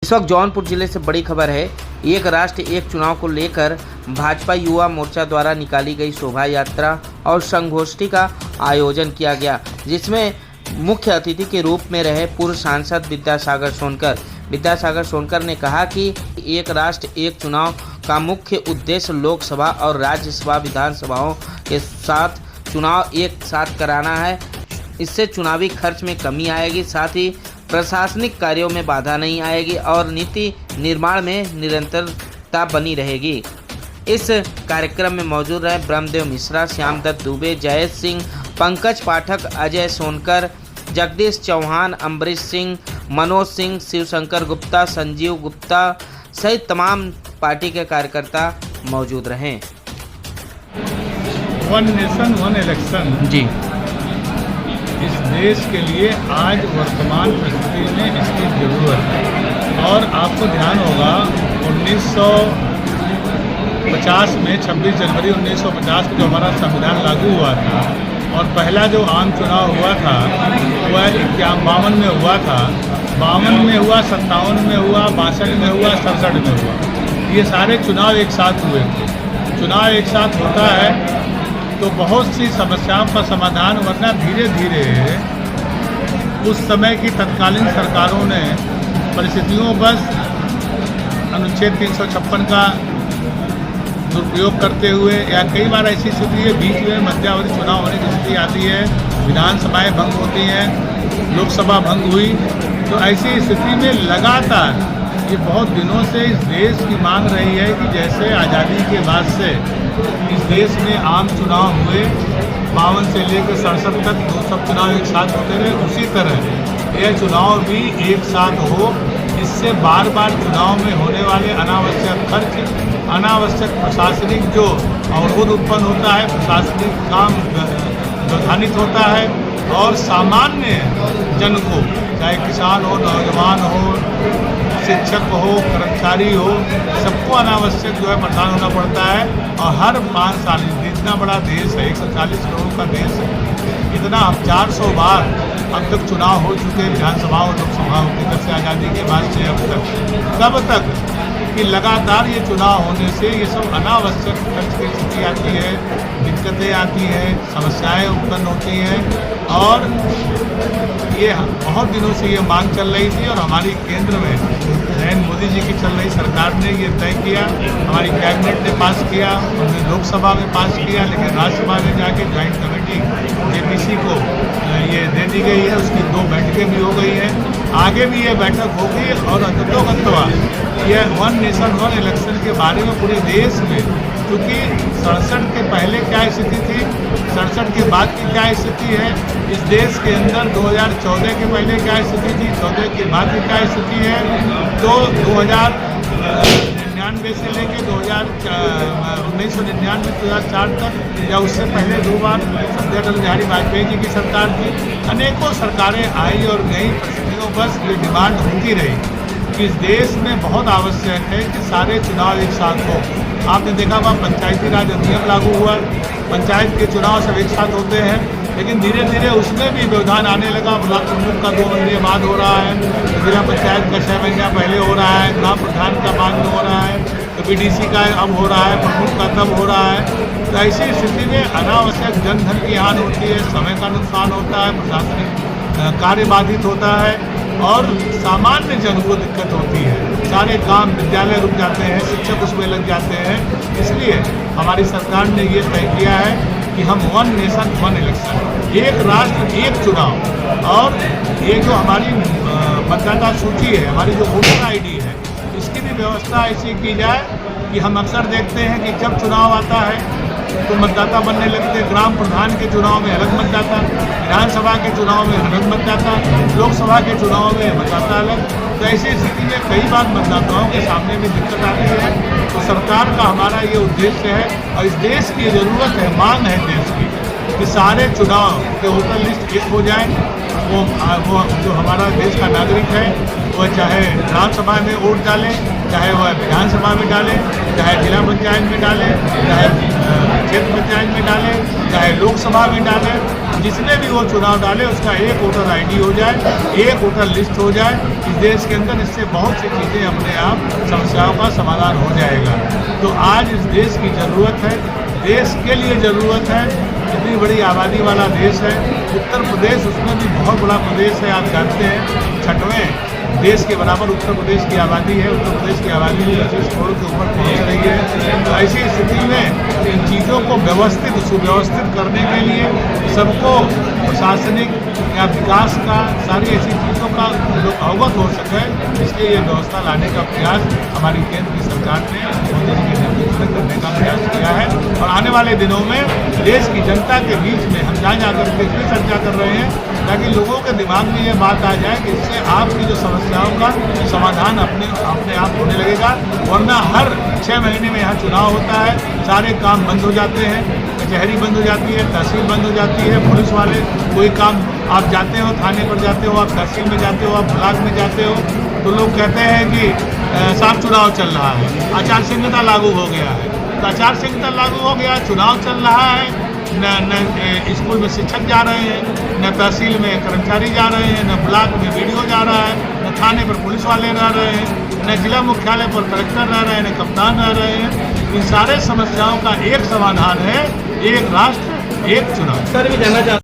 इस वक्त जौनपुर जिले से बड़ी खबर है। एक राष्ट्र एक चुनाव को लेकर भाजपा युवा मोर्चा द्वारा निकाली गई शोभा यात्रा और संगोष्ठी का आयोजन किया गया, जिसमें मुख्य अतिथि के रूप में रहे पूर्व सांसद विद्यासागर सोनकर। विद्यासागर सोनकर ने कहा कि एक राष्ट्र एक चुनाव का मुख्य उद्देश्य लोकसभा और राज्यसभा विधानसभाओं के साथ चुनाव एक साथ कराना है। इससे चुनावी खर्च में कमी आएगी, साथ ही प्रशासनिक कार्यों में बाधा नहीं आएगी और नीति निर्माण में निरंतरता बनी रहेगी। इस कार्यक्रम में मौजूद रहे ब्रह्मदेव मिश्रा, श्याम दत्त दुबे, जयेश सिंह, पंकज पाठक, अजय सोनकर, जगदीश चौहान, अम्बरीश सिंह, मनोज सिंह, शिवशंकर गुप्ता, संजीव गुप्ता सहित तमाम पार्टी के कार्यकर्ता मौजूद रहे। वन नेशन वन इलेक्शन जी इस देश के लिए आज वर्तमान परिस्थिति में इसकी जरूरत है। और आपको ध्यान होगा 1950 में 26 जनवरी 1950 को जो हमारा संविधान लागू हुआ था और पहला जो आम चुनाव हुआ था वह 52 में हुआ था, 52 में हुआ, 57 में हुआ, 62 में हुआ, 67 में हुआ। ये सारे चुनाव एक साथ हुए थे। चुनाव एक साथ होता है तो बहुत सी समस्याओं का समाधान, वरना धीरे धीरे उस समय की तत्कालीन सरकारों ने परिस्थितियों बस अनुच्छेद 356 का दुरुपयोग करते हुए, या कई बार ऐसी स्थिति है बीच में मध्यावधि चुनाव होने की स्थिति आती है, विधानसभाएं भंग होती हैं, लोकसभा भंग हुई। तो ऐसी स्थिति में लगातार ये बहुत दिनों से इस देश की मांग रही है कि जैसे आज़ादी के बाद से इस देश में आम चुनाव हुए 52 से लेकर 67 तक वो सब चुनाव एक साथ होते रहे, उसी तरह यह चुनाव भी एक साथ हो। इससे बार बार चुनाव में होने वाले अनावश्यक खर्च, अनावश्यक प्रशासनिक जो अवरोध उत्पन्न होता है, प्रशासनिक काम व्यवधानित होता है और सामान्य जन को, चाहे किसान हो, नौजवान हो, शिक्षक हो, कर्मचारी हो, सबको अनावश्यक जो है परेशान होना पड़ता है। और हर 5 साल इतना बड़ा देश है, 140 करोड़ का देश है, इतना 400 बार अब तक चुनाव हो चुके हैं, विधानसभा और लोकसभा के जब से आज़ादी के बाद से अब तक कि लगातार ये चुनाव होने से ये सब अनावश्यक खर्च की स्थिति आती है, दिक्कतें आती हैं, समस्याएं उत्पन्न होती हैं। और ये बहुत दिनों से ये मांग चल रही थी और हमारी केंद्र में नरेंद्र मोदी जी की चल रही सरकार ने ये तय किया, हमारी कैबिनेट ने पास किया, हमने लोकसभा में पास किया, लेकिन राज्यसभा में जाके ज्वाइंट कमेटी जेपीसी को ये दे दी गई है। उसकी 2 बैठकें भी हो गई हैं, आगे भी ये बैठक होगी। और अंततोगत्वा यह वन नेशन वन इलेक्शन के बारे में पूरे देश में, क्योंकि 67 के पहले क्या स्थिति थी, 67 के बाद की क्या स्थिति है, इस देश के अंदर 2014 के पहले क्या स्थिति थी, 14 के बाद की क्या स्थिति है, तो 1999 से लेकर 1999 2004 तक, या उससे पहले 2 बार अटल बिहारी वाजपेयी जी की सरकार थी। अनेकों सरकारें आई और गई, परिस्थितियों बस ये डिमांड होती रही कि इस देश में बहुत आवश्यक है कि सारे चुनाव एक साथ हो। आपने देखा होगा पंचायती राज अधिनियम लागू हुआ, पंचायत के चुनाव सब एक साथ होते हैं, लेकिन धीरे धीरे उसमें भी व्यवधान आने लगा। ब्लॉक प्रमुख का 2 महीने बाद हो रहा है, जिला पंचायत का 6 महीना पहले हो रहा है, ग्राम प्रधान का बाद में हो रहा है, तो बीडीसी का अब हो रहा है, प्रमुख का तब हो रहा है। तो ऐसी स्थिति में अनावश्यक जनधन की हानि होती है, समय का नुकसान होता है, प्रशासनिक कार्य बाधित होता है और सामान्य जन को दिक्कत होती है। सारे काम, विद्यालय रुक जाते हैं, शिक्षक उसमें लग जाते हैं। इसलिए हमारी सरकार ने ये तय किया है कि हम वन नेशन वन इलेक्शन, एक राष्ट्र एक चुनाव, और ये जो हमारी मतदाता सूची है, हमारी जो वोटर आईडी है, इसकी भी व्यवस्था ऐसी की जाए कि हम अक्सर देखते हैं कि जब चुनाव आता है तो मतदाता बनने लगते, ग्राम प्रधान के चुनाव में अलग मतदाता, विधानसभा के चुनाव में अलग मतदाता, लोकसभा के चुनाव में मतदाता अलग। तो ऐसी स्थिति में कई बार मतदाताओं के सामने में दिक्कत आती है। तो सरकार का हमारा ये उद्देश्य है और इस देश की ज़रूरत है, मांग है देश की, कि सारे चुनाव के वोटर लिस्ट एक हो जाए। वो जो हमारा देश का नागरिक है वह चाहे विधानसभा में वोट डाले, चाहे वह विधानसभा में डाले, चाहे जिला पंचायत में डाले, चाहे क्षेत्र पंचायत में डाले, चाहे लोकसभा में डाले, जिसने भी वो चुनाव डाले उसका एक वोटर ID हो जाए, एक वोटर लिस्ट हो जाए इस देश के अंदर। इससे बहुत सी चीज़ें अपने आप समस्याओं का समाधान हो जाएगा। तो आज इस देश की ज़रूरत है, देश के लिए ज़रूरत है। इतनी बड़ी आबादी वाला देश है उत्तर प्रदेश, उसमें भी बहुत बड़ा प्रदेश है। आप जानते हैं 6वें देश के बराबर उत्तर प्रदेश की आबादी है। उत्तर प्रदेश की आबादी 25 करोड़ के ऊपर पहुंच रही है। तो ऐसी स्थिति में इन चीज़ों को व्यवस्थित सुव्यवस्थित करने के लिए सबको प्रशासनिक या विकास का सारी ऐसी चीज़ों का लोग अवगत हो सके, इसलिए ये व्यवस्था लाने का प्रयास हमारी केंद्र की सरकार ने मोदी जी के नेतृत्व में करने का प्रयास किया है। और आने वाले दिनों में देश की जनता के बीच में हम जा करके इसलिए चर्चा कर रहे हैं ताकि लोगों के दिमाग में ये बात आ जाए कि इससे आपकी जो समस्याओं का समाधान अपने आप होने लगेगा। वरना हर 6 महीने में यहाँ चुनाव होता है, सारे काम बंद हो जाते हैं, कचहरी बंद हो जाती है, तहसील बंद हो जाती है, पुलिस वाले कोई काम, आप जाते हो थाने पर जाते हो, आप तहसील में जाते हो, आप ब्लॉक में जाते हो, तो लोग कहते हैं कि साहब चुनाव चल रहा है, आचार संहिता लागू हो गया है। तो आचार संहिता लागू हो गया, चुनाव चल रहा है, न स्कूल में शिक्षक जा रहे हैं, न तहसील में कर्मचारी जा रहे हैं, न ब्लॉक में BDO जा रहा है, न थाने पर पुलिस वाले रह रहे हैं, न जिला मुख्यालय पर कलेक्टर रह रहे हैं, न कप्तान रह रहे हैं। इन सारे समस्याओं का एक समाधान है, एक राष्ट्र एक चुनाव। सर भी जानना चाहते